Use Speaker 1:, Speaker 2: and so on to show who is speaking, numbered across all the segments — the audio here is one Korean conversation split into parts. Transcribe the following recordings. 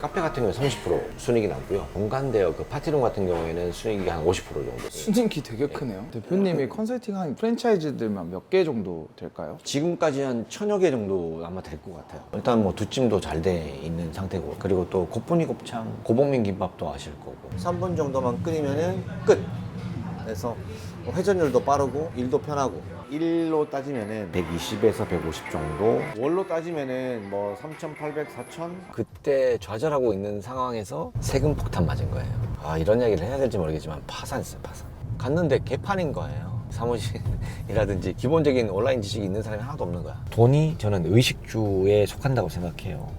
Speaker 1: 카페 같은 경우에 30% 순이익이 나고요. 공간대여 그 파티룸 같은 경우에는 순이익이 한 50% 정도.
Speaker 2: 수익이 되게 크네요. 대표님이 컨설팅한 프랜차이즈들만 몇 개 정도 될까요?
Speaker 1: 지금까지 한 1000여 개 정도 아마 될 것 같아요. 일단 뭐 두찜도 잘 돼 있는 상태고, 그리고 또 곱분이 곱창, 고봉민 김밥도 아실 거고, 3분 정도만 끓이면은 끝. 그래서 회전율도 빠르고 일도 편하고, 일로 따지면은 120에서 150 정도, 월로 따지면은 뭐 3,800, 4,000. 그때 좌절하고 있는 상황에서 세금 폭탄 맞은 거예요. 아, 이런 이야기를 해야 될지 모르겠지만 파산했어요. 파산. 갔는데 개판인 거예요. 사무실이라든지 기본적인 온라인 지식이 있는 사람이 하나도 없는 거야. 돈이 저는 의식주에 속한다고 생각해요.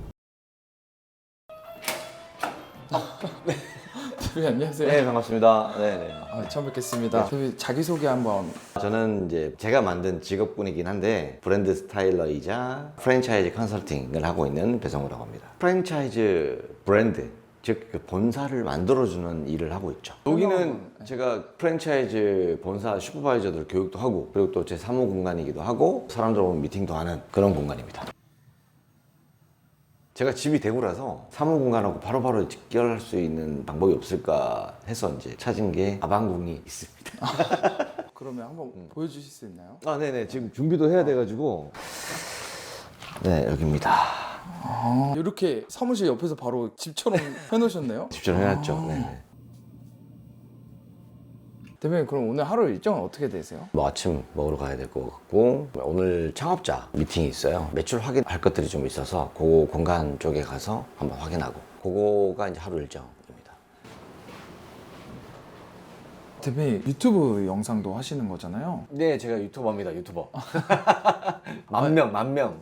Speaker 2: 대표님 안녕하세요.
Speaker 1: 네, 반갑습니다. 네네.
Speaker 2: 처음 뵙겠습니다. 대표님 자기소개 한번.
Speaker 1: 저는 이제 제가 만든 직업군이긴 한데 브랜드 스타일러이자 프랜차이즈 컨설팅을 하고 있는 배성우라고 합니다. 프랜차이즈 브랜드, 즉 그 본사를 만들어주는 일을 하고 있죠. 여기는 제가 프랜차이즈 본사 슈퍼바이저들 교육도 하고, 그리고 또 제 사무 공간이기도 하고, 사람들 오면 미팅도 하는 그런 공간입니다. 제가 집이 대구라서 사무 공간하고 바로바로 직결할 수 있는 방법이 없을까 해서 이제 찾은 게 아방궁이 있습니다.
Speaker 2: 그러면 한번 보여주실 수 있나요?
Speaker 1: 아, 네네. 지금 준비도 해야 돼가지고. 네, 여기입니다.
Speaker 2: 이렇게 사무실 옆에서 바로 집처럼 해놓으셨네요.
Speaker 1: 집처럼 해놨죠. 네네.
Speaker 2: 대표님 그럼 오늘 하루 일정은 어떻게 되세요?
Speaker 1: 뭐 아침 먹으러 가야 될 것 같고, 오늘 창업자 미팅이 있어요. 매출 확인할 것들이 좀 있어서 그 공간 쪽에 가서 한번 확인하고, 그거가 이제 하루 일정입니다.
Speaker 2: 대표님 유튜브 영상도 하시는 거잖아요.
Speaker 1: 네, 제가 유튜버입니다. 유튜버. 만 명.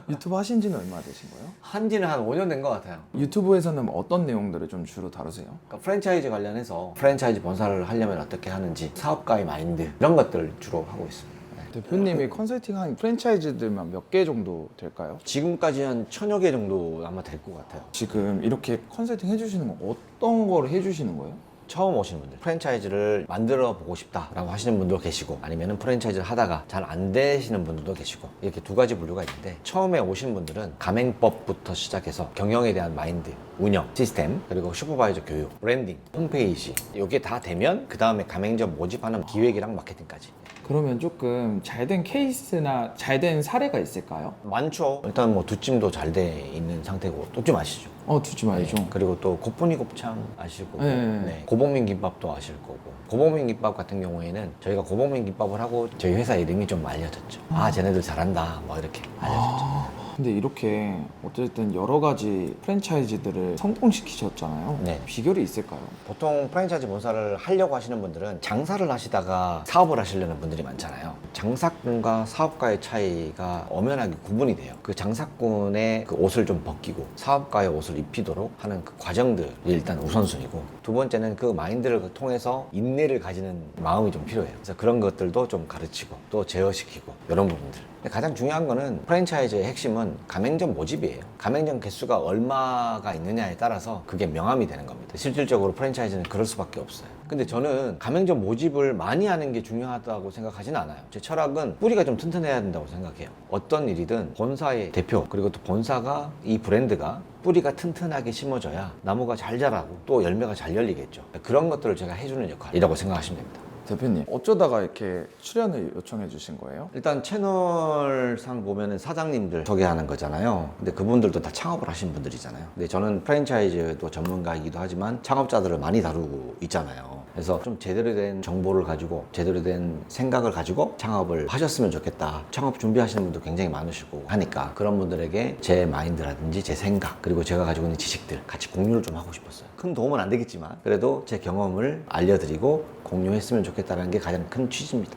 Speaker 2: 유튜브 하신 지는 얼마 되신 거예요?
Speaker 1: 한지는 한 5년 된 것 같아요.
Speaker 2: 유튜브에서는 어떤 내용들을 좀 주로 다루세요?
Speaker 1: 그러니까 프랜차이즈 관련해서 프랜차이즈 본사를 하려면 어떻게 하는지, 사업가의 마인드, 이런 것들을 주로 하고 있습니다.
Speaker 2: 대표님이 컨설팅한 프랜차이즈들만 몇 개 정도 될까요?
Speaker 1: 지금까지 한 1000여 개 정도 아마 될 것 같아요.
Speaker 2: 지금 이렇게 컨설팅 해주시는 건 어떤 걸 해주시는 거예요?
Speaker 1: 처음 오시는 분들, 프랜차이즈를 만들어 보고 싶다라고 하시는 분도 계시고, 아니면 프랜차이즈를 하다가 잘 안 되시는 분들도 계시고, 이렇게 두 가지 분류가 있는데, 처음에 오시는 분들은 가맹법부터 시작해서 경영에 대한 마인드, 운영, 시스템, 그리고 슈퍼바이저 교육, 브랜딩, 홈페이지, 이게 다 되면 그 다음에 가맹점 모집하는 기획이랑 마케팅까지.
Speaker 2: 그러면 조금 잘된 케이스나 잘된 사례가 있을까요?
Speaker 1: 많죠. 일단 뭐 두찜도 잘 돼 있는 상태고, 두찜 아시죠?
Speaker 2: 듣지 말죠.
Speaker 1: 그리고 또 곱분이 곱창 아실 거고,
Speaker 2: 네.
Speaker 1: 고봉민 김밥도 아실 거고. 고봉민 김밥 같은 경우에는 저희가 고봉민 김밥을 하고 저희 회사 이름이 좀 알려졌죠. 아, 쟤네들 잘한다, 뭐 이렇게 알려졌죠.
Speaker 2: 근데 이렇게 어쨌든 여러 가지 프랜차이즈들을 성공시키셨잖아요.
Speaker 1: 네.
Speaker 2: 비결이 있을까요?
Speaker 1: 보통 프랜차이즈 본사를 하려고 하시는 분들은 장사를 하시다가 사업을 하시려는 분들이 많잖아요. 장사꾼과 사업가의 차이가 엄연하게 구분이 돼요. 그 장사꾼의 그 옷을 좀 벗기고 사업가의 옷을 입히도록 하는 그 과정들이 일단 우선순위고, 두 번째는 그 마인드를 통해서 인내를 가지는 마음이 좀 필요해요. 그래서 그런 것들도 좀 가르치고 또 제어시키고, 이런 부분들. 근데 가장 중요한 거는 프랜차이즈의 핵심은 가맹점 모집이에요. 가맹점 개수가 얼마가 있느냐에 따라서 그게 명함이 되는 겁니다. 실질적으로 프랜차이즈는 그럴 수밖에 없어요. 근데 저는 가맹점 모집을 많이 하는 게 중요하다고 생각하지는 않아요. 제 철학은 뿌리가 좀 튼튼해야 된다고 생각해요. 어떤 일이든 본사의 대표, 그리고 또 본사가, 이 브랜드가 뿌리가 튼튼하게 심어져야 나무가 잘 자라고 또 열매가 잘 열리겠죠. 그런 것들을 제가 해주는 역할이라고 생각하시면 됩니다.
Speaker 2: 대표님 어쩌다가 이렇게 출연을 요청해 주신 거예요?
Speaker 1: 일단 채널상 보면은 사장님들 소개하는 거잖아요. 근데 그분들도 다 창업을 하신 분들이잖아요. 근데 저는 프랜차이즈도 전문가이기도 하지만 창업자들을 많이 다루고 있잖아요. 그래서 좀 제대로 된 정보를 가지고 제대로 된 생각을 가지고 창업을 하셨으면 좋겠다. 창업 준비하시는 분도 굉장히 많으실 거고 하니까, 그런 분들에게 제 마인드라든지 제 생각, 그리고 제가 가지고 있는 지식들 같이 공유를 좀 하고 싶었어요. 큰 도움은 안 되겠지만 그래도 제 경험을 알려드리고 공유했으면 좋겠다는 게 가장 큰 취지입니다.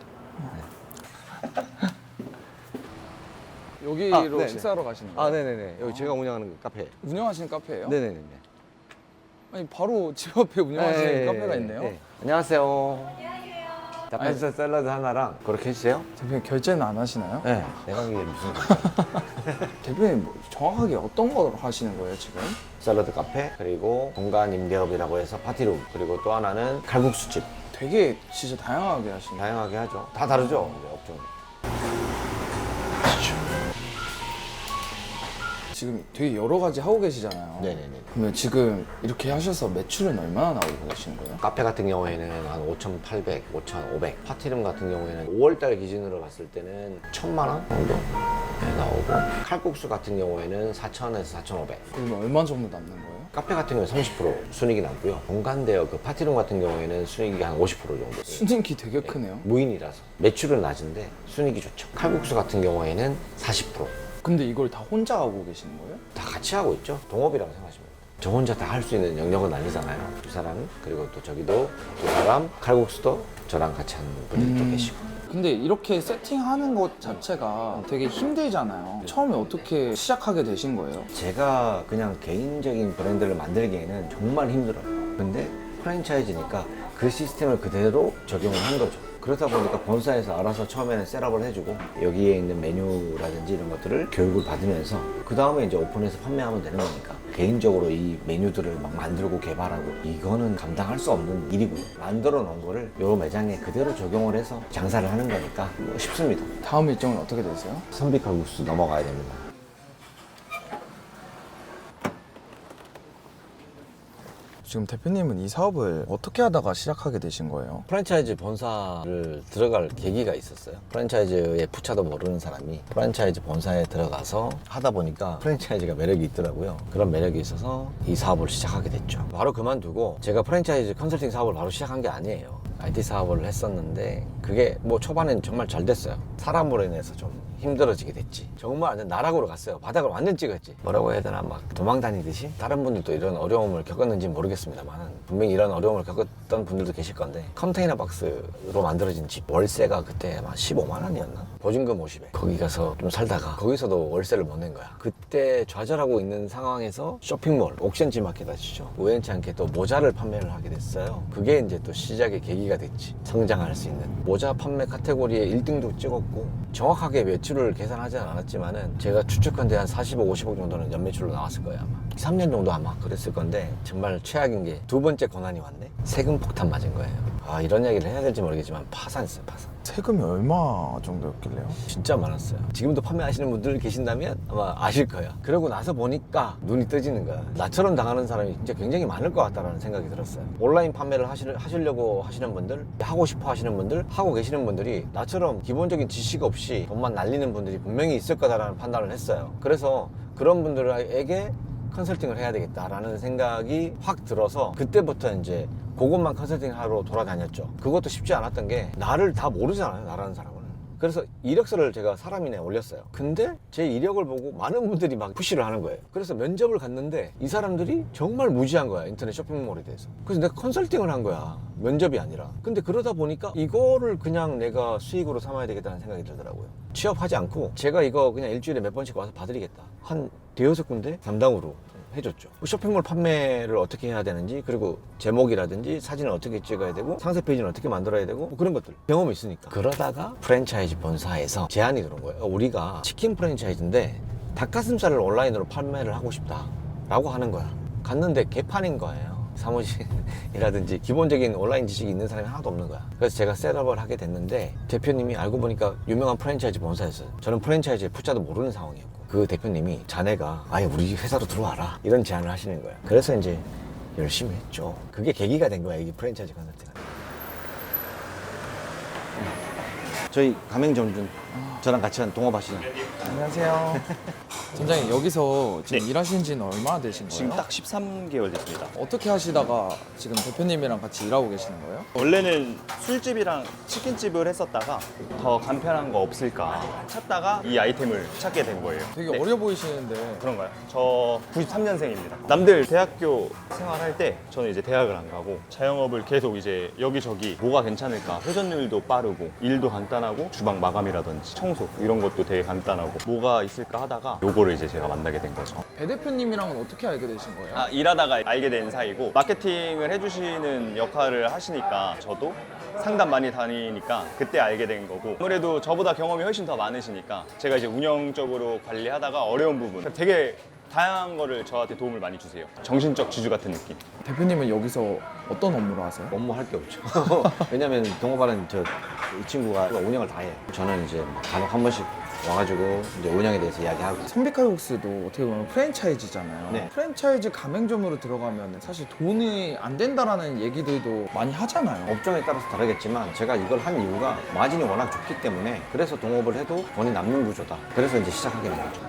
Speaker 2: 여기로
Speaker 1: 네네.
Speaker 2: 식사하러 가시는 거예요?
Speaker 1: 네네네. 여기 제가 운영하는 카페.
Speaker 2: 운영하시는 카페예요?
Speaker 1: 네네네.
Speaker 2: 아니 바로 집 앞에 운영하시는 카페가 있네요.
Speaker 1: 안녕하세요. 닭가슴살 샐러드 하나랑 그렇게 해주세요.
Speaker 2: 대표님 결제는 안 하시나요?
Speaker 1: 네. 내가 이게 무슨
Speaker 2: 대표님 정확하게 어떤 걸 하시는 거예요 지금?
Speaker 1: 샐러드 카페, 그리고 공간 임대업이라고 해서 파티룸, 그리고 또 하나는 칼국수집.
Speaker 2: 되게 진짜 다양하게 하시네요.
Speaker 1: 다양하게 하죠. 다 다르죠, 이제 업종.
Speaker 2: 지금 되게 여러 가지 하고 계시잖아요.
Speaker 1: 네네네.
Speaker 2: 그러면 지금 이렇게 하셔서 매출은 얼마나 나오고 계시는 거예요?
Speaker 1: 카페 같은 경우에는 한 5,800, 5,500. 파티룸 같은 경우에는 5월달 기준으로 봤을 때는 1,000만 원 정도 나오고, 칼국수 같은 경우에는 4,000에서 4,500.
Speaker 2: 그러면 얼마 정도 남는 거예요?
Speaker 1: 카페 같은 경우는 30% 순익이 남고요. 본관대여 그 파티룸 같은 경우에는 순익이 한 50% 정도.
Speaker 2: 수익이 되게 크네요.
Speaker 1: 무인이라서 매출은 낮은데 순익이 좋죠. 칼국수 같은 경우에는 40%.
Speaker 2: 근데 이걸 다 혼자 하고 계시는 거예요?
Speaker 1: 다 같이 하고 있죠. 동업이라고 생각하시면 돼요. 저 혼자 다 할 수 있는 영역은 아니잖아요. 두 사람은. 그리고 또 저기도 두 사람, 칼국수도 저랑 같이 하는 분들이 또 계시고.
Speaker 2: 근데 이렇게 세팅하는 것 자체가 되게 힘들잖아요. 처음에 어떻게 시작하게 되신 거예요?
Speaker 1: 제가 그냥 개인적인 브랜드를 만들기에는 정말 힘들어요. 근데 프랜차이즈니까 그 시스템을 그대로 적용을 한 거죠. 그러다 보니까 본사에서 알아서 처음에는 셋업을 해주고, 여기에 있는 메뉴라든지 이런 것들을 교육을 받으면서 그 다음에 이제 오픈해서 판매하면 되는 거니까, 개인적으로 이 메뉴들을 막 만들고 개발하고 이거는 감당할 수 없는 일이고요. 만들어 놓은 거를 요 매장에 그대로 적용을 해서 장사를 하는 거니까 뭐 쉽습니다.
Speaker 2: 다음 일정은 어떻게 되세요?
Speaker 1: 선비칼국수 넘어가야 됩니다.
Speaker 2: 지금 대표님은 이 사업을 어떻게 하다가 시작하게 되신 거예요?
Speaker 1: 프랜차이즈 본사를 들어갈 계기가 있었어요. 프랜차이즈의 푸차도 모르는 사람이 프랜차이즈 본사에 들어가서 하다 보니까 프랜차이즈가 매력이 있더라고요. 그런 매력이 있어서 이 사업을 시작하게 됐죠. 바로 그만두고 제가 프랜차이즈 컨설팅 사업을 바로 시작한 게 아니에요. IT 사업을 했었는데 그게 뭐 초반엔 정말 잘 됐어요. 사람으로 인해서 좀 힘들어지게 됐지. 정말 완전 나락으로 갔어요. 바닥을 완전 찍었지. 뭐라고 해야 되나, 막 도망 다니듯이. 다른 분들도 이런 어려움을 겪었는지 모르겠습니다만 분명히 이런 어려움을 겪었던 분들도 계실 건데, 컨테이너 박스로 만들어진 집 월세가 그때 아마 15만 원이었나? 보증금 50에 거기 가서 좀 살다가 거기서도 월세를 못 낸 거야. 그때 좌절하고 있는 상황에서 쇼핑몰, 옥션지 마켓 아시죠? 우연치 않게 또 모자를 판매를 하게 됐어요. 그게 이제 또 시작의 계기가 됐지. 성장할 수 있는 모자 판매 카테고리에 1등도 찍었고, 정확하게 매출을 계산하지 않았지만은 제가 추측컨대 한 40억, 50억 정도는 연매출로 나왔을 거예요 아마. 3년 정도 아마 그랬을 건데, 정말 최악인 게 두 번째 고난이 왔네. 세금 폭탄 맞은 거예요. 아, 이런 이야기를 해야 될지 모르겠지만 파산했어요, 파산.
Speaker 2: 세금이 얼마 정도였길래요?
Speaker 1: 진짜 많았어요. 지금도 판매하시는 분들 계신다면 아마 아실 거야. 그러고 나서 보니까 눈이 떠지는 거야. 나처럼 당하는 사람이 진짜 굉장히 많을 것 같다는 생각이 들었어요. 온라인 판매를 하시려고 하시는 분들, 하고 싶어 하시는 분들, 하고 계시는 분들이 나처럼 기본적인 지식 없이 돈만 날리는 분들이 분명히 있을 거다라는 판단을 했어요. 그래서 그런 분들에게 컨설팅을 해야 되겠다라는 생각이 확 들어서, 그때부터 이제 그것만 컨설팅 하러 돌아다녔죠. 그것도 쉽지 않았던 게, 나를 다 모르잖아요, 나라는 사람은. 그래서 이력서를 제가 사람인에 올렸어요. 근데 제 이력을 보고 많은 분들이 막 푸시를 하는 거예요. 그래서 면접을 갔는데 이 사람들이 정말 무지한 거야, 인터넷 쇼핑몰에 대해서. 그래서 내가 컨설팅을 한 거야, 면접이 아니라. 근데 그러다 보니까 이거를 그냥 내가 수익으로 삼아야 되겠다는 생각이 들더라고요. 취업하지 않고 제가 이거 그냥 일주일에 몇 번씩 와서 봐드리겠다, 한 대여섯 군데 담당으로 해줬죠. 쇼핑몰 판매를 어떻게 해야 되는지, 그리고 제목이라든지 사진을 어떻게 찍어야 되고, 상세 페이지는 어떻게 만들어야 되고, 뭐 그런 것들 경험이 있으니까. 그러다가 프랜차이즈 본사에서 제안이 들어온 거예요. 우리가 치킨 프랜차이즈인데 닭가슴살을 온라인으로 판매를 하고 싶다 라고 하는 거야. 갔는데 개판인 거예요. 사무실이라든지 기본적인 온라인 지식이 있는 사람이 하나도 없는 거야. 그래서 제가 셋업을 하게 됐는데, 대표님이 알고 보니까 유명한 프랜차이즈 본사였어요. 저는 프랜차이즈의 푸자도 모르는 상황이었고, 그 대표님이 자네가 아예 우리 회사로 들어와라 이런 제안을 하시는 거야. 그래서 이제 열심히 했죠. 그게 계기가 된 거야, 이게 프랜차이즈 컨설팅. 저희 가맹점주 저랑 같이 한 동업하시는.
Speaker 2: 안녕하세요. 전장님, 여기서 지금 일하신 지는 얼마나 되신 거예요?
Speaker 3: 지금 딱 13개월 됐습니다.
Speaker 2: 어떻게 하시다가 지금 대표님이랑 같이 일하고 계시는 거예요?
Speaker 3: 원래는 술집이랑 치킨집을 했었다가 더 간편한 거 없을까 찾다가 이 아이템을 찾게 된 거예요.
Speaker 2: 되게
Speaker 3: 네.
Speaker 2: 어려 보이시는데.
Speaker 3: 그런가요? 저 93년생입니다. 남들 대학교 생활할 때 저는 이제 대학을 안 가고 자영업을 계속 이제 여기저기 뭐가 괜찮을까, 회전율도 빠르고 일도 간단하고 주방 마감이라든지 청소 이런 것도 되게 간단하고 뭐가 있을까 하다가 요거를 이제 제가 만나게 된 거죠.
Speaker 2: 배 대표님이랑은 어떻게 알게 되신 거예요?
Speaker 3: 일하다가 알게 된 사이고, 마케팅을 해주시는 역할을 하시니까 저도 상담 많이 다니니까 그때 알게 된 거고, 아무래도 저보다 경험이 훨씬 더 많으시니까 제가 이제 운영적으로 관리하다가 어려운 부분, 되게 다양한 거를 저한테 도움을 많이 주세요. 정신적 지주 같은 느낌.
Speaker 2: 대표님은 여기서 어떤 업무를 하세요?
Speaker 1: 업무 할 게 없죠. 왜냐면 동업하는 이 친구가 운영을 다 해요. 저는 이제 간혹 한 번씩 와가지고 이제 운영에 대해서 이야기하고.
Speaker 2: 선비칼국수도 어떻게 보면 프랜차이즈잖아요.
Speaker 1: 네.
Speaker 2: 프랜차이즈 가맹점으로 들어가면 사실 돈이 안 된다라는 얘기들도 많이 하잖아요.
Speaker 1: 업종에 따라서 다르겠지만 제가 이걸 한 이유가 마진이 워낙 좋기 때문에, 그래서 동업을 해도 돈이 남는 구조다. 그래서 이제 시작하게 된 거죠.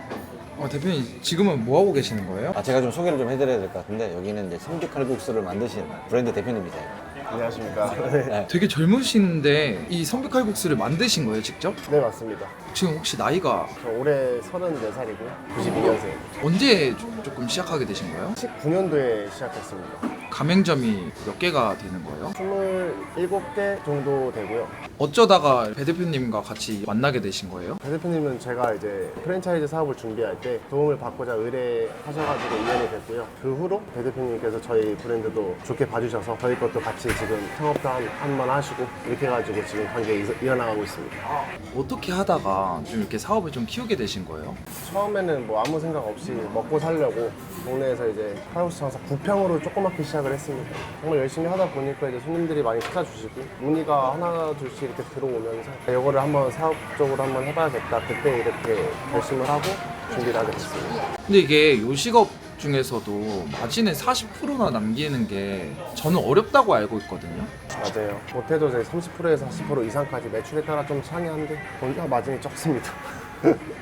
Speaker 2: 대표님 지금은 뭐 하고 계시는 거예요?
Speaker 1: 제가 좀 소개를 좀 해드려야 될 것 같은데, 여기는 이제 선비칼국수를 만드신 브랜드 대표님이세요.
Speaker 4: 안녕하십니까.
Speaker 1: 네.
Speaker 2: 되게 젊으신데 이 선비칼국수를 만드신 거예요, 직접?
Speaker 4: 네, 맞습니다.
Speaker 2: 지금 혹시 나이가
Speaker 4: 저 올해 34살이고요. 92년생.
Speaker 2: 언제 조금 시작하게 되신 거예요?
Speaker 4: 19년도에 시작했습니다.
Speaker 2: 가맹점이 몇 개가 되는 거예요?
Speaker 4: 27개 정도 되고요.
Speaker 2: 어쩌다가 배 대표님과 같이 만나게 되신 거예요?
Speaker 4: 배 대표님은 제가 이제 프랜차이즈 사업을 준비할 때 도움을 받고자 의뢰하셔가지고 인연이 됐고요. 그 후로 배 대표님께서 저희 브랜드도 좋게 봐주셔서 저희 것도 같이 지금 창업도 한번 하시고 이렇게 해가지고 지금 관계 이어나가고 있습니다.
Speaker 2: 어떻게 하다가 좀 이렇게 사업을 좀 키우게 되신 거예요?
Speaker 4: 처음에는 뭐 아무 생각 없이 먹고 살려고 동네에서 이제 칼국수 장사 9평으로 조그맣게 시작을 했습니다. 정말 열심히 하다 보니까 이제 손님들이 많이 찾아주시고 문의가 하나 둘씩 이렇게 들어오면서 이거를 한번 사업적으로 한번 해봐야겠다. 그때 이렇게 결심을 하고 준비를 하게 됐습니다.
Speaker 2: 근데 이게 요식업 중에서도 마진을 40%나 남기는 게 저는 어렵다고 알고 있거든요.
Speaker 4: 맞아요. 못해도 이제 30%에서 40% 이상까지 매출에 따라 좀 상이한데 거기가 마진이 적습니다.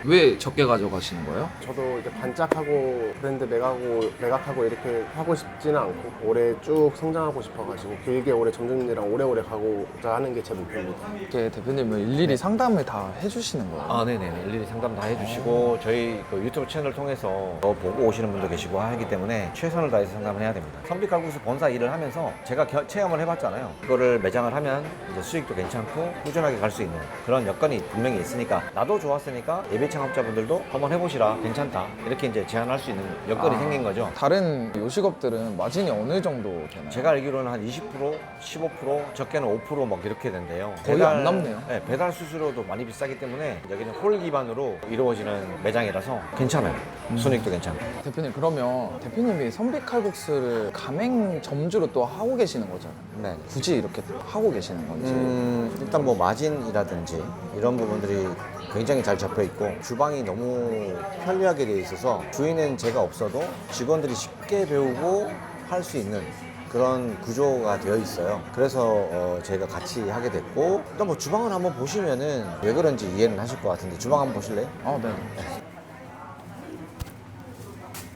Speaker 2: 왜 적게 가져가시는 거예요?
Speaker 4: 저도 이제 반짝하고 브랜드 매각하고 이렇게 하고 싶지는 않고 올해 쭉 성장하고 싶어가지고 길게 올해 점주님들이랑 오래오래 가고자 하는 게 제 목표입니다.
Speaker 2: 이렇게 대표님은 일일이 상담을 다 해주시는 거예요?
Speaker 1: 네네네. 일일이 상담 다 해주시고, 저희 그 유튜브 채널 통해서 보고 오시는 분도 계시고 하기 때문에 최선을 다해서 상담을 해야 됩니다. 선비칼국수 본사 일을 하면서 제가 체험을 해봤잖아요. 그거를 매장을 하면 이제 수익도 괜찮고 꾸준하게 갈 수 있는 그런 여건이 분명히 있으니까, 나도 좋았으니까 예비 창업자분들도 한번 해보시라, 괜찮다, 이렇게 이제 제안할 수 있는 여건이 생긴 거죠.
Speaker 2: 다른 요식업들은 마진이 어느 정도 되나요?
Speaker 1: 제가 알기로는 한 20%, 15%, 적게는 5% 막 이렇게 된대요.
Speaker 2: 거의 안 남네요.
Speaker 1: 네, 배달 수수료도 많이 비싸기 때문에 여기는 홀 기반으로 이루어지는 매장이라서 괜찮아요. 순익도 괜찮고.
Speaker 2: 대표님 그러면 대표님이 선비칼국수를 가맹점주로 또 하고 계시는 거잖아요.
Speaker 1: 네.
Speaker 2: 굳이 이렇게 하고 계시는 건지.
Speaker 1: 일단 뭐 마진이라든지 이런 부분들이 굉장히 잘 잡혀 있고, 주방이 너무 편리하게 되어 있어서 주인은 제가 없어도 직원들이 쉽게 배우고 할 수 있는 그런 구조가 되어 있어요. 그래서 저희가 같이 하게 됐고, 일단 뭐 주방을 한번 보시면은 왜 그런지 이해는 하실 것 같은데, 주방 한번 보실래요?
Speaker 2: 네.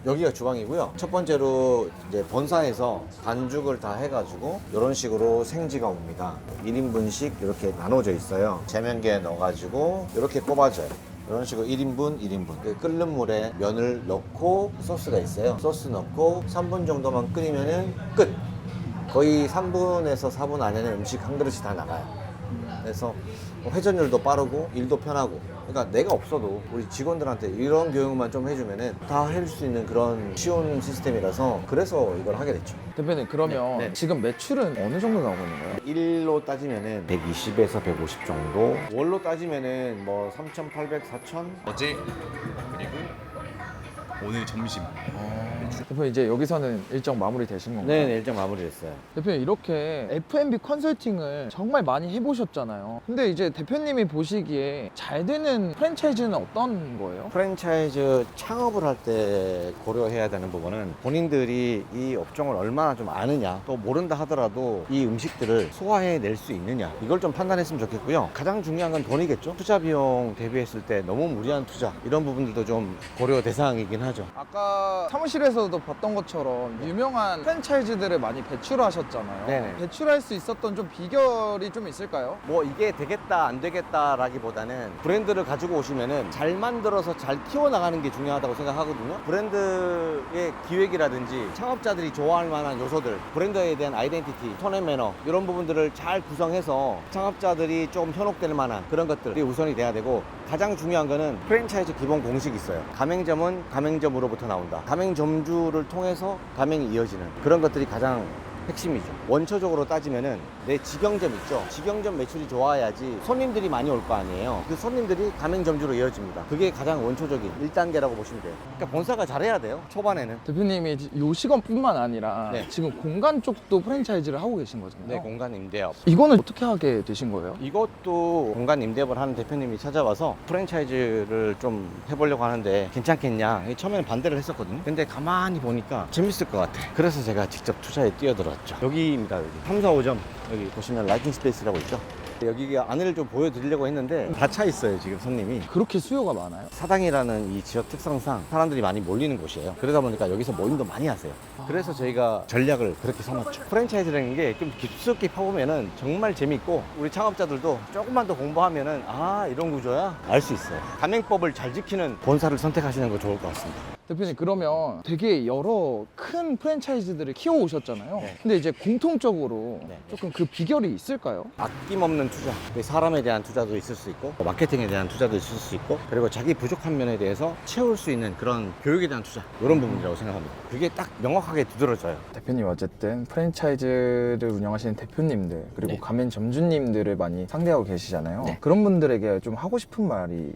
Speaker 1: 여기가 주방이고요. 첫 번째로 이제 본사에서 반죽을 다 해가지고 이런 식으로 생지가 옵니다. 1인분씩 이렇게 나눠져 있어요. 제면기에 넣어가지고 이렇게 꼽아줘요. 이런 식으로 1인분, 1인분. 끓는 물에 면을 넣고 소스가 있어요. 소스 넣고 3분 정도만 끓이면은 끝! 거의 3분에서 4분 안에는 음식 한 그릇이 다 나가요. 그래서 회전율도 빠르고 일도 편하고, 그러니까 내가 없어도 우리 직원들한테 이런 교육만 좀 해주면은 다 할 수 있는 그런 쉬운 시스템이라서, 그래서 이걸 하게 됐죠.
Speaker 2: 대표님 그러면
Speaker 1: 네.
Speaker 2: 지금 매출은 어느 정도 나오고 있는 거예요?
Speaker 1: 일로 따지면은 120에서 150 정도, 월로 따지면은 뭐 3,800, 4,000.
Speaker 3: 어제 그리고 오늘 점심.
Speaker 2: 대표님 이제 여기서는 일정 마무리 되신 건가요?
Speaker 1: 네, 일정 마무리됐어요.
Speaker 2: 대표님 이렇게 F&B 컨설팅을 정말 많이 해보셨잖아요. 근데 이제 대표님이 보시기에 잘 되는 프랜차이즈는 어떤 거예요?
Speaker 1: 프랜차이즈 창업을 할 때 고려해야 되는 부분은 본인들이 이 업종을 얼마나 좀 아느냐, 또 모른다 하더라도 이 음식들을 소화해낼 수 있느냐, 이걸 좀 판단했으면 좋겠고요. 가장 중요한 건 돈이겠죠. 투자 비용 대비했을 때 너무 무리한 투자, 이런 부분들도 좀 고려 대상이긴 하죠.
Speaker 2: 아까 사무실에서도 봤던 것처럼 유명한 프랜차이즈들을 많이 배출하셨잖아요.
Speaker 1: 네네.
Speaker 2: 배출할 수 있었던 좀 비결이 좀 있을까요?
Speaker 1: 뭐 이게 되겠다 안 되겠다라기보다는 브랜드를 가지고 오시면은 잘 만들어서 잘 키워나가는 게 중요하다고 생각하거든요. 브랜드의 기획이라든지 창업자들이 좋아할 만한 요소들, 브랜드에 대한 아이덴티티, 톤 앤 매너, 이런 부분들을 잘 구성해서 창업자들이 좀 현혹될 만한 그런 것들이 우선이 돼야 되고, 가장 중요한 거는 프랜차이즈 기본 공식이 있어요. 가맹점은 가맹점으로부터 나온다. 가맹점주를 통해서 가맹이 이어지는 그런 것들이 가장 핵심이죠. 원초적으로 따지면은 내 직영점 있죠. 직영점 매출이 좋아야지 손님들이 많이 올 거 아니에요. 그 손님들이 가맹점주로 이어집니다. 그게 가장 원초적인 1단계라고 보시면 돼요. 그러니까 본사가 잘해야 돼요. 초반에는.
Speaker 2: 대표님이 요식업뿐만 아니라
Speaker 1: 네.
Speaker 2: 지금 공간 쪽도 프랜차이즈를 하고 계신 거잖아요.
Speaker 1: 네, 공간 임대업.
Speaker 2: 이거는 어떻게 하게 되신 거예요?
Speaker 1: 이것도 공간 임대업을 하는 대표님이 찾아와서 프랜차이즈를 좀 해보려고 하는데 괜찮겠냐. 처음에는 반대를 했었거든요. 근데 가만히 보니까 재밌을 것 같아. 그래서 제가 직접 투자에 뛰어들었죠. 여기입니다. 여기 3, 4, 5점 여기 보시면 라이팅 스페이스라고 있죠. 여기가 안을 좀 보여드리려고 했는데 다 차 있어요, 지금 손님이.
Speaker 2: 그렇게 수요가 많아요?
Speaker 1: 사당이라는 이 지역 특성상 사람들이 많이 몰리는 곳이에요. 그러다 보니까 여기서 모임도 많이 하세요. 그래서 저희가 전략을 그렇게 삼았죠. 프랜차이즈라는 게 좀 깊숙이 파보면은 정말 재밌고 우리 창업자들도 조금만 더 공부하면은 아, 이런 구조야? 알 수 있어요. 가맹법을 잘 지키는 본사를 선택하시는 거 좋을 것 같습니다.
Speaker 2: 대표님, 그러면 되게 여러 큰 프랜차이즈들을 키워오셨잖아요.
Speaker 1: 네.
Speaker 2: 근데 이제 공통적으로
Speaker 1: 네.
Speaker 2: 조금 그 비결이 있을까요?
Speaker 1: 아낌없는 투자, 사람에 대한 투자도 있을 수 있고 마케팅에 대한 투자도 있을 수 있고 그리고 자기 부족한 면에 대해서 채울 수 있는 그런 교육에 대한 투자, 이런 부분이라고 생각합니다. 그게 딱 명확하게 두드러져요.
Speaker 2: 대표님, 어쨌든 프랜차이즈를 운영하시는 대표님들 그리고
Speaker 1: 네.
Speaker 2: 가맹점주님들을 많이 상대하고 계시잖아요.
Speaker 1: 네.
Speaker 2: 그런 분들에게 좀 하고 싶은 말이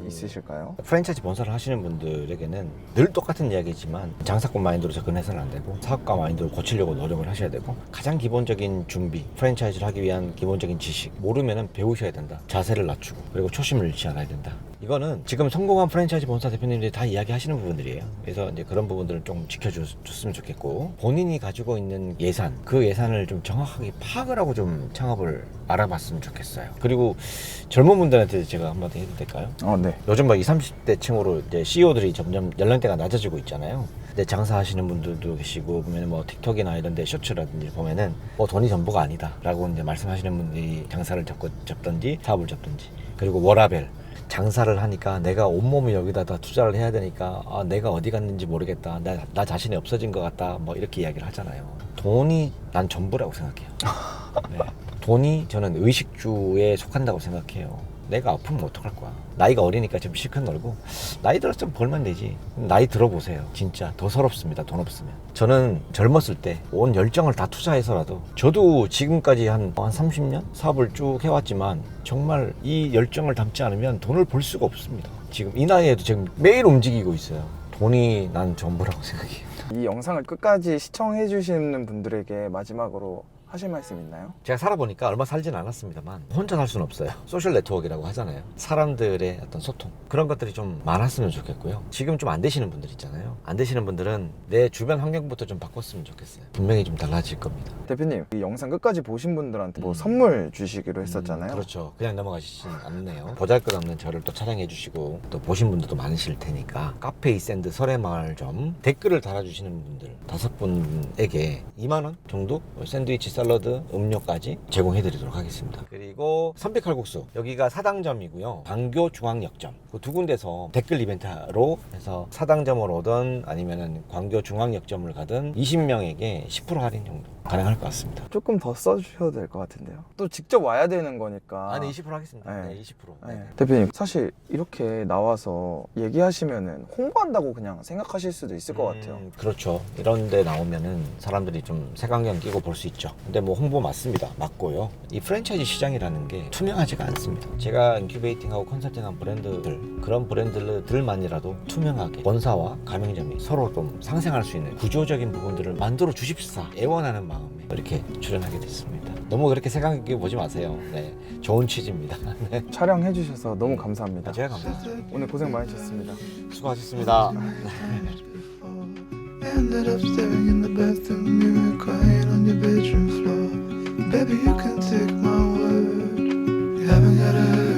Speaker 2: 있으실까요?
Speaker 1: 프랜차이즈 본사를 하시는 분들에게는 늘 똑같은 이야기지만 장사꾼 마인드로 접근해서는 안 되고 사업가 마인드로 고치려고 노력을 하셔야 되고 가장 기본적인 준비, 프랜차이즈를 하기 위한 기본적인 지식, 모르면은 배우셔야 된다. 자세를 낮추고 그리고 초심을 잃지 않아야 된다. 이거는 지금 성공한 프랜차이즈 본사 대표님들이 다 이야기하시는 부분들이에요. 그래서 이제 그런 부분들을 좀 지켜줬으면 좋겠고 본인이 가지고 있는 예산, 그 예산을 좀 정확하게 파악을 하고 좀 창업을 알아봤으면 좋겠어요. 그리고 젊은 분들한테 제가 한마디 해도 될까요?
Speaker 2: 네.
Speaker 1: 요즘 뭐 20, 30대 층으로 이제 CEO들이 점점 연령대가 낮아지고 있잖아요. 근데 장사하시는 분들도 계시고 보면 뭐 틱톡이나 이런 데 쇼츠라든지 보면은 뭐 돈이 전부가 아니다 라고 이제 말씀하시는 분들이 장사를 접든지 사업을 접든지, 그리고 워라벨, 장사를 하니까 내가 온몸을 여기다 다 투자를 해야 되니까 아, 내가 어디 갔는지 모르겠다, 나 자신이 없어진 것 같다, 뭐 이렇게 이야기를 하잖아요. 돈이 난 전부라고 생각해요. 네. 돈이 저는 의식주에 속한다고 생각해요. 내가 아프면 어떡할 거야. 나이가 어리니까 좀 실컷 놀고 나이 들어서 좀 벌면 되지. 나이 들어보세요. 진짜 더 서럽습니다. 돈 없으면. 저는 젊었을 때 온 열정을 다 투자해서라도, 저도 지금까지 한 30년 사업을 쭉 해왔지만 정말 이 열정을 담지 않으면 돈을 벌 수가 없습니다. 지금 이 나이에도 지금 매일 움직이고 있어요. 돈이 난 전부라고 생각해요.
Speaker 2: 이 영상을 끝까지 시청해 주시는 분들에게 마지막으로 하실 말씀 있나요?
Speaker 1: 제가 살아보니까 얼마 살진 않았습니다만 혼자 살 수는 없어요. 소셜 네트워크라고 하잖아요. 사람들의 어떤 소통, 그런 것들이 좀 많았으면 좋겠고요. 지금 좀 안 되시는 분들 있잖아요. 안 되시는 분들은 내 주변 환경부터 좀 바꿨으면 좋겠어요. 분명히 좀 달라질 겁니다.
Speaker 2: 대표님, 이 영상 끝까지 보신 분들한테 뭐 선물 주시기로 했었잖아요.
Speaker 1: 그렇죠. 그냥 넘어가시진 않네요. 보잘것없는 저를 또 촬영해 주시고 또 보신 분들도 많으실 테니까 카페 이샌드 설해마을점 댓글을 달아주시는 분들 5분에게 2만 원 정도 샌드위치, 샐러드, 음료까지 제공해 드리도록 하겠습니다. 그리고 선비칼국수, 여기가 사당점이고요. 광교 중앙역점, 그 두 군데서 댓글 이벤트로 해서 사당점을 오든 아니면은 광교 중앙역점을 가든 20명에게 10% 할인 정도 가능할 것 같습니다.
Speaker 2: 조금 더 써주셔도 될 것 같은데요. 또 직접 와야 되는 거니까.
Speaker 1: 네, 20% 하겠습니다.
Speaker 2: 네.
Speaker 1: 네, 20%.
Speaker 2: 네. 대표님, 사실 이렇게 나와서 얘기하시면은 홍보한다고 그냥 생각하실 수도 있을 것 같아요.
Speaker 1: 그렇죠. 이런 데 나오면은 사람들이 좀 색안경 끼고 볼 수 있죠. 근데 뭐 홍보 맞습니다. 맞고요. 이 프랜차이즈 시장이라는 게 투명하지가 않습니다. 제가 인큐베이팅하고 컨설팅한 브랜드들, 그런 브랜드들만이라도 투명하게 본사와 가맹점이 서로 좀 상생할 수 있는 구조적인 부분들을 만들어 주십사 애원하는 마음에 이렇게 출연하게 됐습니다. 너무 그렇게 생각해 보지 마세요. 네, 좋은 취지입니다. 네.
Speaker 2: 촬영해 주셔서 너무 감사합니다.
Speaker 1: 제가 감사하죠.
Speaker 2: 오늘 고생 많으셨습니다.
Speaker 1: 수고하셨습니다.
Speaker 5: Ended up staring in the bathroom mirror, crying on your bedroom floor. Baby, you can take my word. You haven't got a